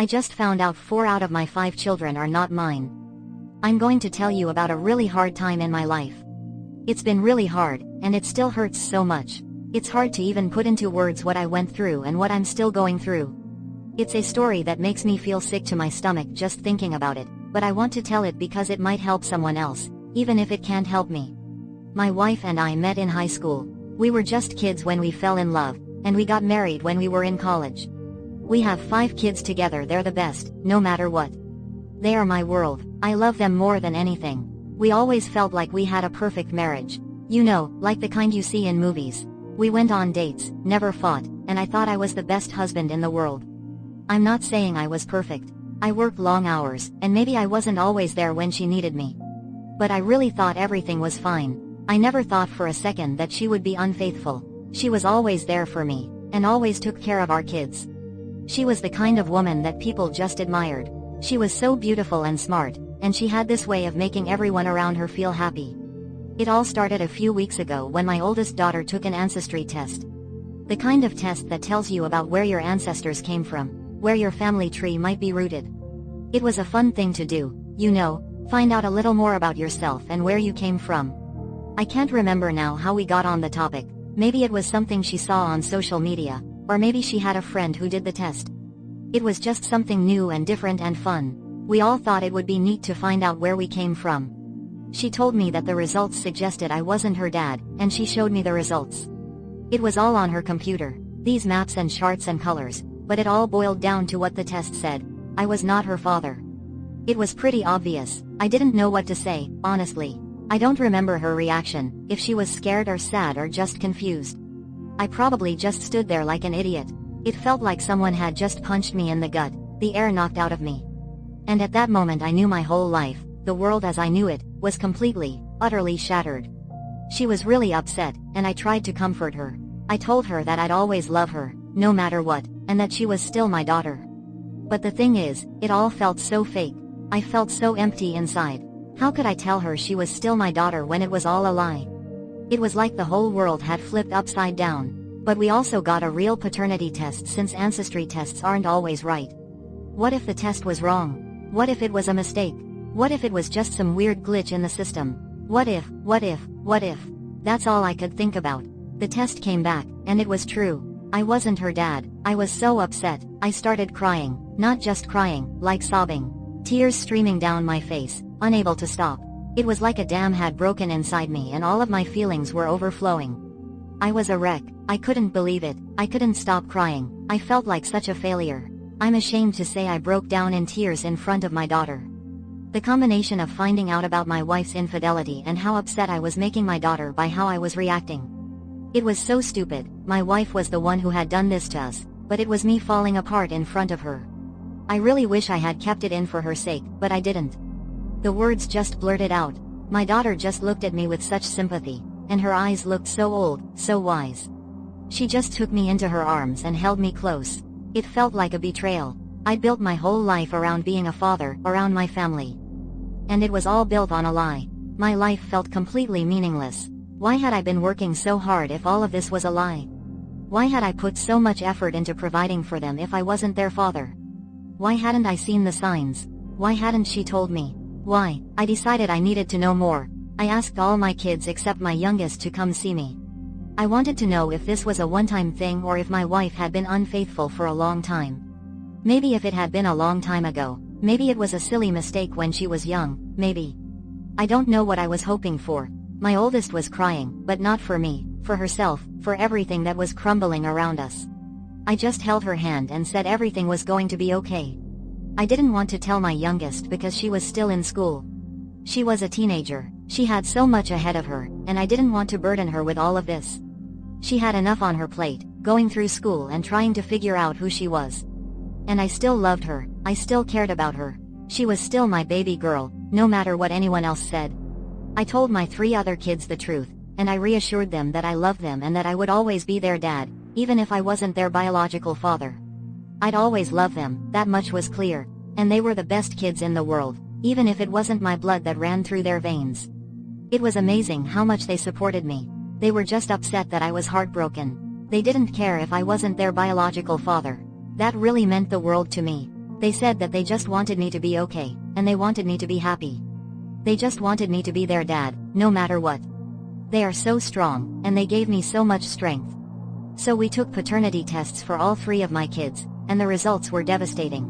I just found out 4 out of my 5 children are not mine. I'm going to tell you about a really hard time in my life. It's been really hard, and it still hurts so much. It's hard to even put into words what I went through and what I'm still going through. It's a story that makes me feel sick to my stomach just thinking about it, but I want to tell it because it might help someone else, even if it can't help me. My wife and I met in high school. We were just kids when we fell in love, and we got married when we were in college. We have 5 kids together. They're the best, no matter what. They are my world. I love them more than anything. We always felt like we had a perfect marriage. You know, like the kind you see in movies. We went on dates, never fought, and I thought I was the best husband in the world. I'm not saying I was perfect. I worked long hours, and maybe I wasn't always there when she needed me. But I really thought everything was fine. I never thought for a second that she would be unfaithful. She was always there for me, and always took care of our kids. She was the kind of woman that people just admired. She was so beautiful and smart, and she had this way of making everyone around her feel happy. It all started a few weeks ago when my oldest daughter took an ancestry test. The kind of test that tells you about where your ancestors came from, where your family tree might be rooted. It was a fun thing to do, you know, find out a little more about yourself and where you came from. I can't remember now how we got on the topic. Maybe it was something she saw on social media, or maybe she had a friend who did the test. It was just something new and different and fun. We all thought it would be neat to find out where we came from. She told me that the results suggested I wasn't her dad, and she showed me the results. It was all on her computer, these maps and charts and colors, but it all boiled down to what the test said. I was not her father. It was pretty obvious. I didn't know what to say, honestly. I don't remember her reaction, if she was scared or sad or just confused. I probably just stood there like an idiot. It felt like someone had just punched me in the gut, the air knocked out of me. And at that moment I knew my whole life, the world as I knew it, was completely, utterly shattered. She was really upset, and I tried to comfort her. I told her that I'd always love her, no matter what, and that she was still my daughter. But the thing is, it all felt so fake. I felt so empty inside. How could I tell her she was still my daughter when it was all a lie? It was like the whole world had flipped upside down. But we also got a real paternity test since ancestry tests aren't always right. What if the test was wrong? What if it was a mistake? What if it was just some weird glitch in the system? What if? That's all I could think about. The test came back, and it was true. I wasn't her dad. I was so upset, I started crying, not just crying, like sobbing. Tears streaming down my face, unable to stop. It was like a dam had broken inside me and all of my feelings were overflowing. I was a wreck. I couldn't believe it. I couldn't stop crying. I felt like such a failure. I'm ashamed to say I broke down in tears in front of my daughter. The combination of finding out about my wife's infidelity and how upset I was making my daughter by how I was reacting. It was so stupid. My wife was the one who had done this to us, but it was me falling apart in front of her. I really wish I had kept it in for her sake, but I didn't. The words just blurted out. My daughter just looked at me with such sympathy, and her eyes looked so old, so wise. She just took me into her arms and held me close. It felt like a betrayal. I'd built my whole life around being a father, around my family. And it was all built on a lie. My life felt completely meaningless. Why had I been working so hard if all of this was a lie? Why had I put so much effort into providing for them if I wasn't their father? Why hadn't I seen the signs? Why hadn't she told me? Why? I decided I needed to know more. I asked all my kids except my youngest to come see me. I wanted to know if this was a one-time thing or if my wife had been unfaithful for a long time. Maybe if it had been a long time ago, maybe it was a silly mistake when she was young, maybe. I don't know what I was hoping for. My oldest was crying, but not for me, for herself, for everything that was crumbling around us. I just held her hand and said everything was going to be okay. I didn't want to tell my youngest because she was still in school. She was a teenager. She had so much ahead of her, and I didn't want to burden her with all of this. She had enough on her plate, going through school and trying to figure out who she was. And I still loved her. I still cared about her. She was still my baby girl, no matter what anyone else said. I told my 3 other kids the truth, and I reassured them that I loved them and that I would always be their dad, even if I wasn't their biological father. I'd always love them, that much was clear, and they were the best kids in the world, even if it wasn't my blood that ran through their veins. It was amazing how much they supported me. They were just upset that I was heartbroken. They didn't care if I wasn't their biological father. That really meant the world to me. They said that they just wanted me to be okay, and they wanted me to be happy. They just wanted me to be their dad, no matter what. They are so strong, and they gave me so much strength. So we took paternity tests for all 3 of my kids, and the results were devastating.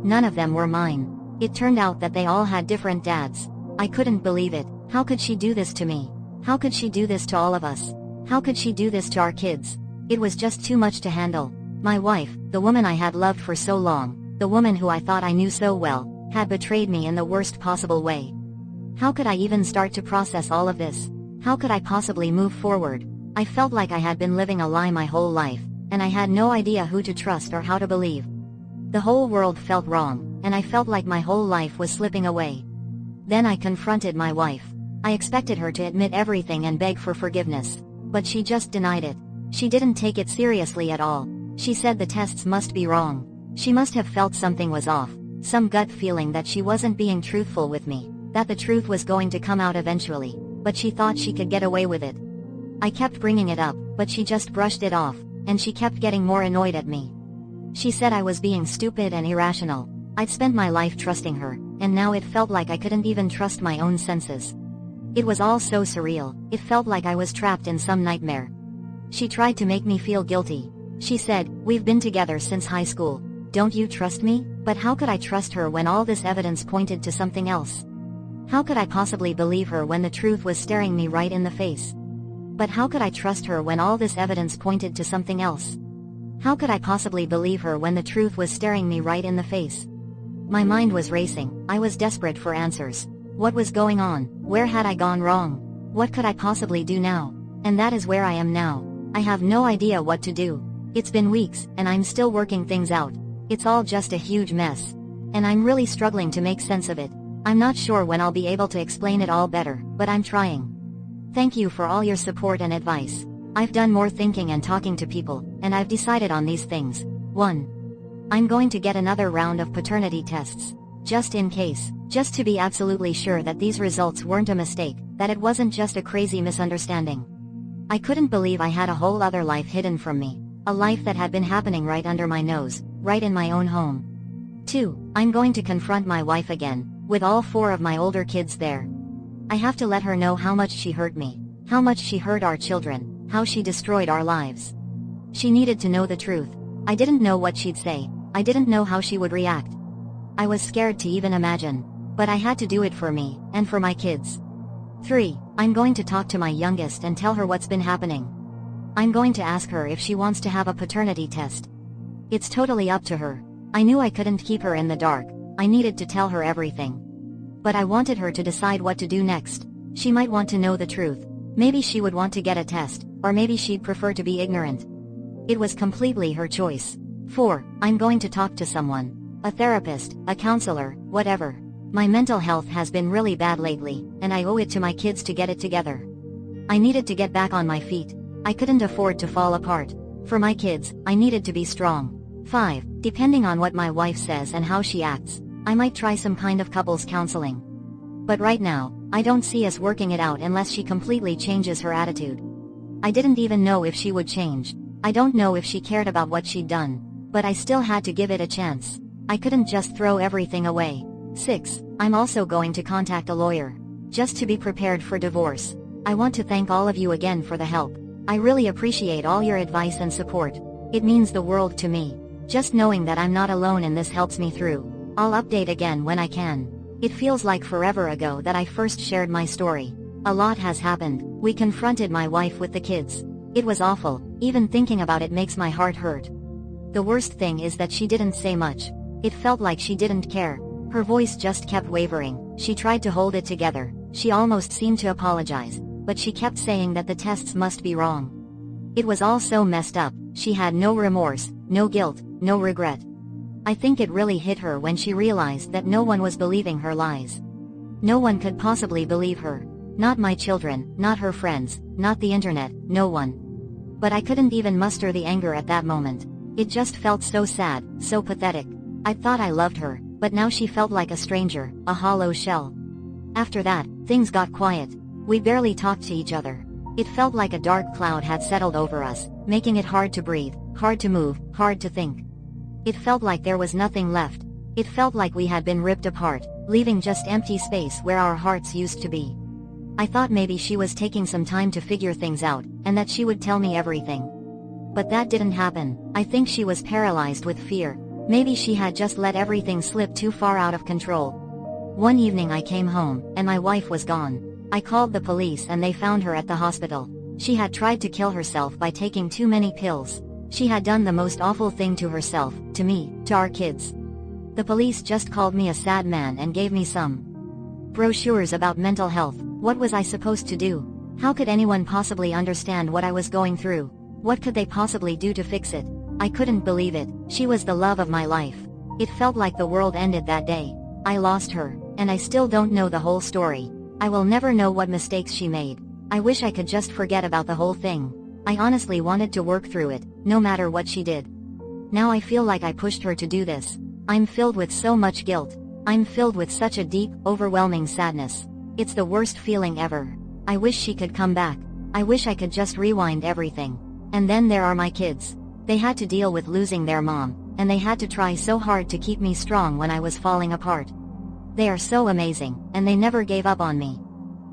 None of them were mine. It turned out that they all had different dads. I couldn't believe it. How could she do this to me? How could she do this to all of us? How could she do this to our kids? It was just too much to handle. My wife, the woman I had loved for so long, the woman who I thought I knew so well, had betrayed me in the worst possible way. How could I even start to process all of this? How could I possibly move forward? I felt like I had been living a lie my whole life, and I had no idea who to trust or how to believe. The whole world felt wrong, and I felt like my whole life was slipping away. Then I confronted my wife. I expected her to admit everything and beg for forgiveness, but she just denied it. She didn't take it seriously at all. She said the tests must be wrong. She must have felt something was off, some gut feeling that she wasn't being truthful with me, that the truth was going to come out eventually, but she thought she could get away with it. I kept bringing it up, but she just brushed it off, and she kept getting more annoyed at me. She said I was being stupid and irrational. I'd spent my life trusting her, and now it felt like I couldn't even trust my own senses. It was all so surreal. It felt like I was trapped in some nightmare. She tried to make me feel guilty. She said, "We've been together since high school. Don't you trust me?" But how could I trust her when all this evidence pointed to something else? How could I possibly believe her when the truth was staring me right in the face? But how could I trust her when all this evidence pointed to something else? How could I possibly believe her when the truth was staring me right in the face? My mind was racing. I was desperate for answers. What was going on? Where had I gone wrong? What could I possibly do now? And that is where I am now. I have no idea what to do. It's been weeks, and I'm still working things out. It's all just a huge mess. And I'm really struggling to make sense of it. I'm not sure when I'll be able to explain it all better, but I'm trying. Thank you for all your support and advice. I've done more thinking and talking to people, and I've decided on these things. 1. I'm going to get another round of paternity tests. Just in case, just to be absolutely sure that these results weren't a mistake, that it wasn't just a crazy misunderstanding. I couldn't believe I had a whole other life hidden from me, a life that had been happening right under my nose, right in my own home. 2. I'm going to confront my wife again, with all 4 of my older kids there. I have to let her know how much she hurt me, how much she hurt our children, how she destroyed our lives. She needed to know the truth. I didn't know what she'd say. I didn't know how she would react. I was scared to even imagine. But I had to do it for me, and for my kids. 3. I'm going to talk to my youngest and tell her what's been happening. I'm going to ask her if she wants to have a paternity test. It's totally up to her. I knew I couldn't keep her in the dark. I needed to tell her everything. But I wanted her to decide what to do next. She might want to know the truth. Maybe she would want to get a test, or maybe she'd prefer to be ignorant. It was completely her choice. 4. I'm going to talk to someone. A therapist, a counselor, whatever. My mental health has been really bad lately, and I owe it to my kids to get it together. I needed to get back on my feet. I couldn't afford to fall apart. For my kids, I needed to be strong. 5. Depending on what my wife says and how she acts, I might try some kind of couples counseling. But right now, I don't see us working it out unless she completely changes her attitude. I didn't even know if she would change. I don't know if she cared about what she'd done. But I still had to give it a chance. I couldn't just throw everything away. 6. I'm also going to contact a lawyer. Just to be prepared for divorce. I want to thank all of you again for the help. I really appreciate all your advice and support. It means the world to me. Just knowing that I'm not alone in this helps me through. I'll update again when I can. It feels like forever ago that I first shared my story. A lot has happened. We confronted my wife with the kids. It was awful. Even thinking about it makes my heart hurt. The worst thing is that she didn't say much. It felt like she didn't care. Her voice just kept wavering. She tried to hold it together. She almost seemed to apologize, but she kept saying that the tests must be wrong. It was all so messed up. She had no remorse, no guilt, no regret. I think it really hit her when she realized that no one was believing her lies. No one could possibly believe her. Not my children, not her friends, not the internet, no one. But I couldn't even muster the anger at that moment. It just felt so sad, so pathetic. I thought I loved her, but now she felt like a stranger, a hollow shell. After that, things got quiet. We barely talked to each other. It felt like a dark cloud had settled over us, making it hard to breathe, hard to move, hard to think. It felt like there was nothing left. It felt like we had been ripped apart, leaving just empty space where our hearts used to be. I thought maybe she was taking some time to figure things out, and that she would tell me everything. But that didn't happen. I think she was paralyzed with fear. Maybe she had just let everything slip too far out of control. One evening I came home, and my wife was gone. I called the police and they found her at the hospital. She had tried to kill herself by taking too many pills. She had done the most awful thing to herself, to me, to our kids. The police just called me a sad man and gave me some brochures about mental health. What was I supposed to do? How could anyone possibly understand what I was going through? What could they possibly do to fix it? I couldn't believe it. She was the love of my life. It felt like the world ended that day. I lost her, and I still don't know the whole story. I will never know what mistakes she made. I wish I could just forget about the whole thing. I honestly wanted to work through it, no matter what she did. Now I feel like I pushed her to do this. I'm filled with so much guilt. I'm filled with such a deep, overwhelming sadness. It's the worst feeling ever. I wish she could come back. I wish I could just rewind everything. And then there are my kids. They had to deal with losing their mom, and they had to try so hard to keep me strong when I was falling apart. They are so amazing, and they never gave up on me.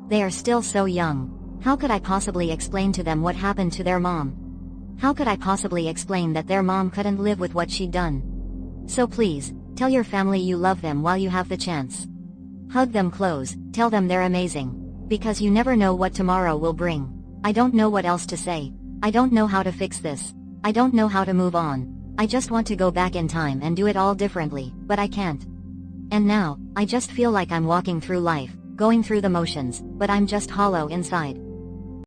They are still so young. How could I possibly explain to them what happened to their mom? How could I possibly explain that their mom couldn't live with what she'd done? So please, tell your family you love them while you have the chance. Hug them close, tell them they're amazing. Because you never know what tomorrow will bring. I don't know what else to say. I don't know how to fix this. I don't know how to move on. I just want to go back in time and do it all differently, but I can't. And now, I just feel like I'm walking through life, going through the motions, but I'm just hollow inside.